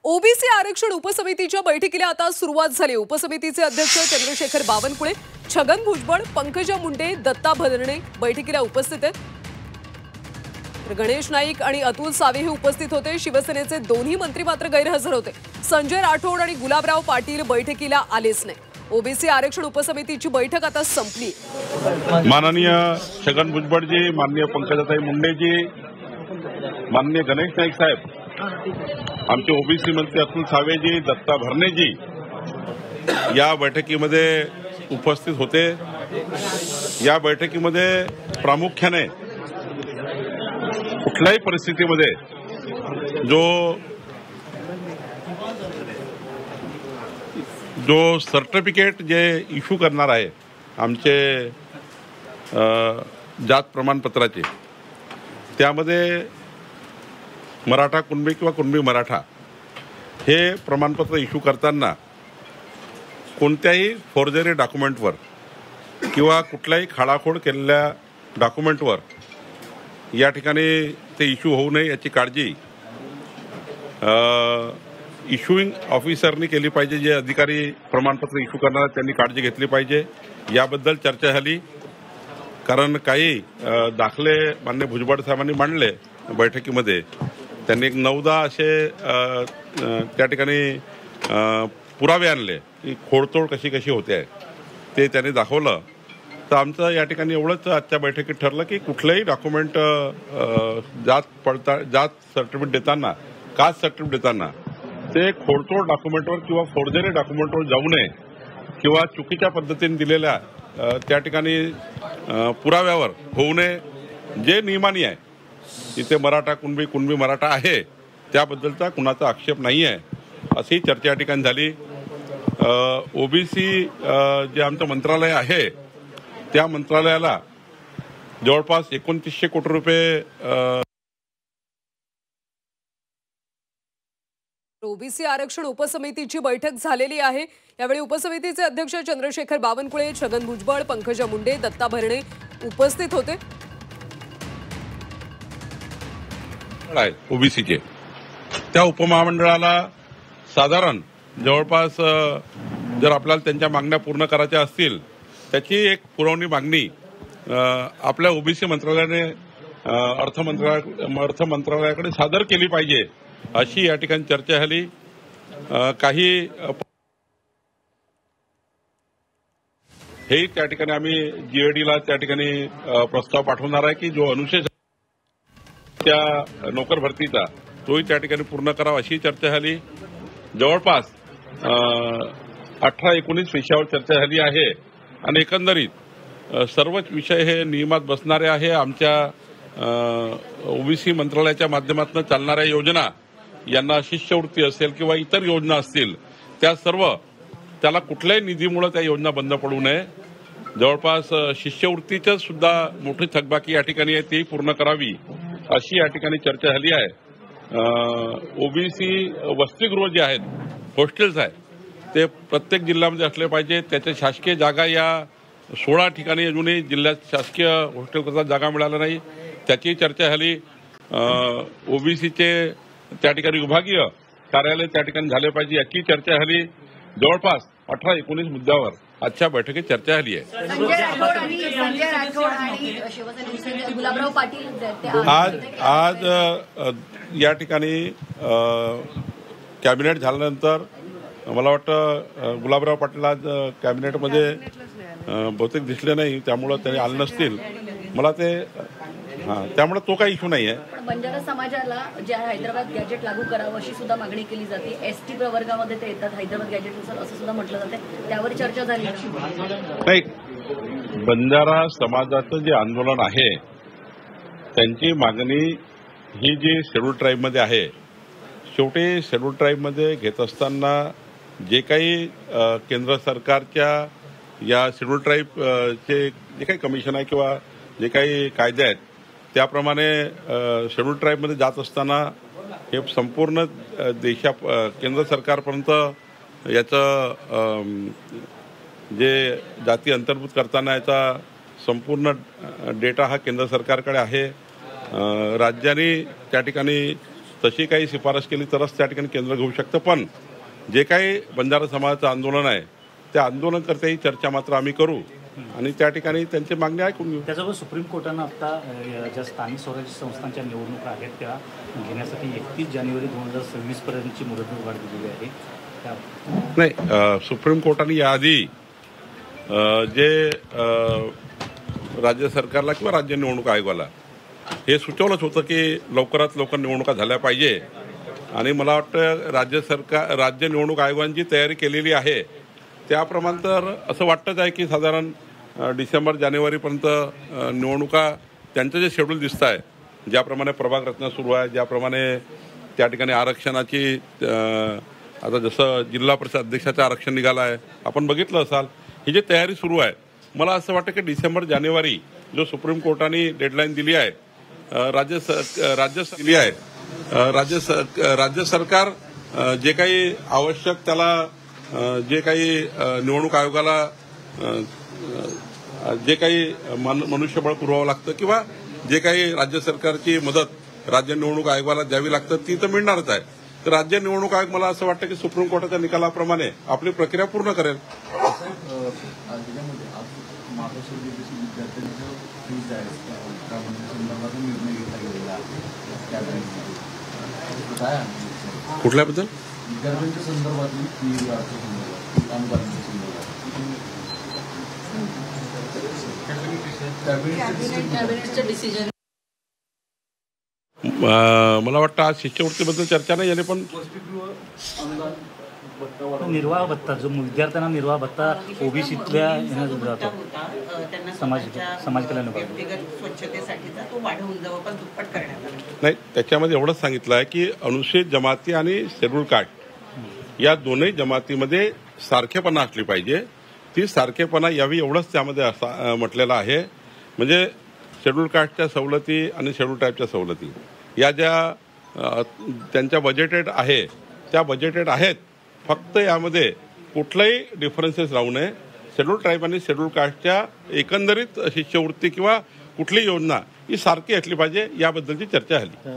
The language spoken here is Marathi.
ओबीसी आरक्षण उपसमितीच्या बैठकीला आता सुरुवात झाली। उपसमितीचे अध्यक्ष चंद्रशेखर बावनकुळे, छगन भुजबळ, पंकजा मुंडे, दत्ता भरणे बैठकीला उपस्थित आहेत। गणेश नाईक आणि अतुल सावे हे उपस्थित होते। शिवसेनेचे दोन्ही मंत्री मात्र गैरहजर होते। संजय राठोड आणि गुलाबराव पाटील बैठकीला आलेच नाही। ओबीसी आरक्षण उपसमितीची बैठक आता संपली। माननीय छगन भुजबळ जी, माननीय पंकजाताई मुंडे जी, माननीय गणेश नाईक साहेब, आमचे ओबीसी मंत्री अतुल सावे जी, दत्ता भरणे जी या बैठकीमध्ये उपस्थित होते। या बैठकीमध्ये प्रामुख्याने कुठल्याही परिस्थितीमध्ये जो सर्टिफिकेट जे इश्यू करणार आहे आमचे जात प्रमाणपत्राचे, त्यामध्ये मराठा कुणबी किंवा कुणबी मराठा हे प्रमाणपत्र इश्यू करताना कोणत्याही फोर्जरी डॉक्युमेंटवर किंवा कुठल्याही खाडाखोड केलेल्या डॉक्युमेंटवर या ठिकाणी ते इश्यू होऊ नये याची काळजी इश्यूइंग ऑफिसरनी केली पाहिजे। जे अधिकारी प्रमाणपत्र इश्यू करणार त्यांनी काळजी घेतली पाहिजे। याबद्दल चर्चा झाली, कारण काही दाखले मान्य भुजबळ साहेबांनी मांडले बैठकीमध्ये। त्यांनी एक 9-10 असे त्या ठिकाणी पुरावे आणले की खोडतोड कशी कशी होते आहे, ते त्यांनी दाखवलं। तर आमचं या ठिकाणी एवढंच आजच्या बैठकीत ठरलं की कुठलंही डॉक्युमेंट जात सर्टिफिकेट देताना, कास्ट सर्टिफिकेट देताना ते खोडतोड डॉक्युमेंटवर किंवा फोर्जरी डॉक्युमेंटवर जाऊ नये किंवा चुकीच्या पद्धतीने दिलेल्या त्या ठिकाणी पुराव्यावर होऊ नये। जे नियमानी आहे, इथे मराठा कुणबी, कुणबी मराठा आहे, त्याबद्दलचा कुणाचा आक्षेप नाही आहे, अशी चर्चा या ठिकाणी झाली। ओबीसी जे आमचं मंत्रालय आहे, त्या मंत्रालयाला जवळपास 2900 कोटी रुपये ओबीसी आरक्षण उपसमितीची बैठक झालेली आहे। यावेळी उपसमितीचे अध्यक्ष चंद्रशेखर बावनकुळे, छगन भुजबळ, पंकजा मुंडे, दत्ता भरणे उपस्थित होते। ओबीसीचे त्या उपमहामंडळाला साधारण जवळपास जर आपल्याला त्यांच्या मागण्या पूर्ण करायच्या असतील, त्याची एक पुरवणी मागणी आपल्या ओबीसी मंत्रालयाने अर्थ मंत्रालयाकडे सादर केली पाहिजे, अशी या ठिकाणी चर्चा झाली। काही हे त्या ठिकाणी आम्ही जीएडीला त्या ठिकाणी प्रस्ताव पाठवणार आहे की जो अनुशेष त्या नोकर भरतीचा तोही त्या ठिकाणी पूर्ण करावा, अशी चर्चा झाली। जवळपास 18-19 विषयावर चर्चा झाली आहे आणि एकंदरीत सर्वच विषय हे नियमात बसणारे आहे। आमच्या ओबीसी मंत्रालयाच्या माध्यमातून चालणाऱ्या योजना, यांना शिष्यवृत्ती असेल किंवा इतर योजना असतील, त्या सर्व त्याला कुठल्याही निधीमुळे त्या योजना बंद पडू नये। जवळपास शिष्यवृत्तीच्या सुद्धा मोठी थकबाकी या ठिकाणी आहे, ती पूर्ण करावी, अशी या ठिकाणी चर्चा झाली आहे। ओबीसी वसतिगृह जे आहेत, हॉस्टेल्स आहेत, ते प्रत्येक जिल्ह्यामध्ये असले पाहिजे। त्याच्या शासकीय जागा या 16 ठिकाणी अजूनही जिल्ह्यात शासकीय हॉस्टेलकरता जागा मिळाल्या नाही, त्याची चर्चा झाली। ओबीसीचे त्या ठिकाणी विभागीय कार्यालय त्या ठिकाणी झाले पाहिजे, याची चर्चा झाली। जवळपास 18-19 मुद्द्यावर आजच्या बैठकीत चर्चा झाली आहे। आज या ठिकाणी कॅबिनेट झाल्यानंतर मला वाटतं गुलाबराव पाटील आज कॅबिनेटमध्ये बहुतेक दिसले नाही, त्यामुळे ते आले नसतील मला ते। त्यामुळे तो काही इश्यू नाही आहे। बंजारा समाजाला जे हैदराबाद गॅजेट लागू करावं अशी सुद्धा मागणी केली जाते। एसटी प्रवर्गामध्ये ते येतात हैदराबाद गॅजेटनुसार, असं सुद्धा म्हटलं जाते, त्यावर चर्चा झाली नाही। बंजारा समाजाचं जे आंदोलन आहे, त्यांची मागणी ही जी शेड्यूल ट्राईबमध्ये आहे, शेवटी शेड्यूल ट्राईबमध्ये घेत असताना जे काही केंद्र सरकारच्या या शेड्यूल ट्राईबचे जे काही कमिशन आहे किंवा जे काही कायदे आहेत, त्याप्रमाणे शेड्यूल ट्राईबमध्ये जात असताना हे संपूर्ण केंद्र सरकारपर्यंत याचं जे जाती अंतर्भूत करताना याचा संपूर्ण डेटा हा केंद्र सरकारकडे आहे। राज्यांनी त्या ठिकाणी तशी काही शिफारस केली तरच त्या ठिकाणी केंद्र घेऊ शकतं. पण जे काही बंजारा समाजाचं आंदोलन आहे त्या आंदोलनकर्त्याही चर्चा मात्र आम्ही करू आणि त्या ठिकाणी त्यांची मागणी ऐकून घेऊ. त्याच्याबरोबर सुप्रीम कोर्टानं आता ज्या स्थानिक स्वराज्य संस्थांच्या निवडणुका आहेत त्या घेण्यासाठी 31 जानेवारी 2026 पर्यंतची मुदतवाढ दिलेली आहे. नाही, सुप्रीम कोर्टाने याआधी जे राज्य सरकारला किंवा राज्य निवडणूक आयोगाला हे सुचवलंच होतं की लवकरात लवकर निवडणुका झाल्या पाहिजे आणि मला वाटतं राज्य निवडणूक आयोगांची तयारी केलेली आहे. त्याप्रमाणे तर असं वाटतंच आहे की साधारण डिसेंबर जानेवारीपर्यंत निवडणुका त्यांचं जे शेड्यूल दिसतं आहे, ज्याप्रमाणे प्रभाग रचना सुरू आहे, ज्याप्रमाणे त्या ठिकाणी आरक्षणाची आता जसं जिल्हा परिषद अध्यक्षाचं आरक्षण निघालं आहे, आपण बघितलं असाल, ही जी तयारी सुरू आहे. मला असं वाटतं की डिसेंबर जानेवारी जो सुप्रीम कोर्टाने डेडलाईन दिली आहे, राज्य सरकार जे काही आवश्यक त्याला जे काही निवडणूक आयोगाला जे काही मनुष्यबळ पुरवावं लागतं किंवा जे काही राज्य सरकारची मदत राज्य निवडणूक आयोगाला द्यावी लागतं ती तर मिळणारच आहे. तर राज्य निवडणूक आयोग मला असं वाटतं की सुप्रीम कोर्टाच्या निकालाप्रमाणे आपली प्रक्रिया पूर्ण करेल. कुठल्याबद्दल? विद्यार्थ्यांच्या संदर्भातली कॅबिनेटचं डिसिजन. मला वाटतं आज शिष्यवृत्तीबद्दल चर्चा नाही झाली, पण निर्वाह भत्ता जो विद्यार्थ्यांना निर्वाह भत्ता ओबीसीतल्या जातो समाज कल्याण व्यक्तिगत स्वच्छतेसाठीचा तो वाढवून जवळपास दुप्पट करण्यात आला. नाही, त्याच्यामध्ये एवढंच सांगितलं आहे की अनुसूचित जमाती आणि शेड्यूल कास्ट या दोन्ही जमातीमध्ये सारखेपणा असली पाहिजे. ती सारखेपणा यावी एवढंच त्यामध्ये म्हटलेलं आहे. म्हणजे शेड्यूल कास्टच्या सवलती आणि शेड्यूल ट्राईबच्या सवलती या ज्या त्यांच्या बजेटेड आहे त्या बजेटेड आहेत. फक्त यामध्ये कुठलाही डिफरन्सेस राहू नये. शेड्यूल ट्राईब आणि शेड्यूल कास्टच्या एकंदरीत शिष्यवृत्ती किंवा कुठलीही योजना ही सारखी असली पाहिजे याबद्दलची चर्चा झाली.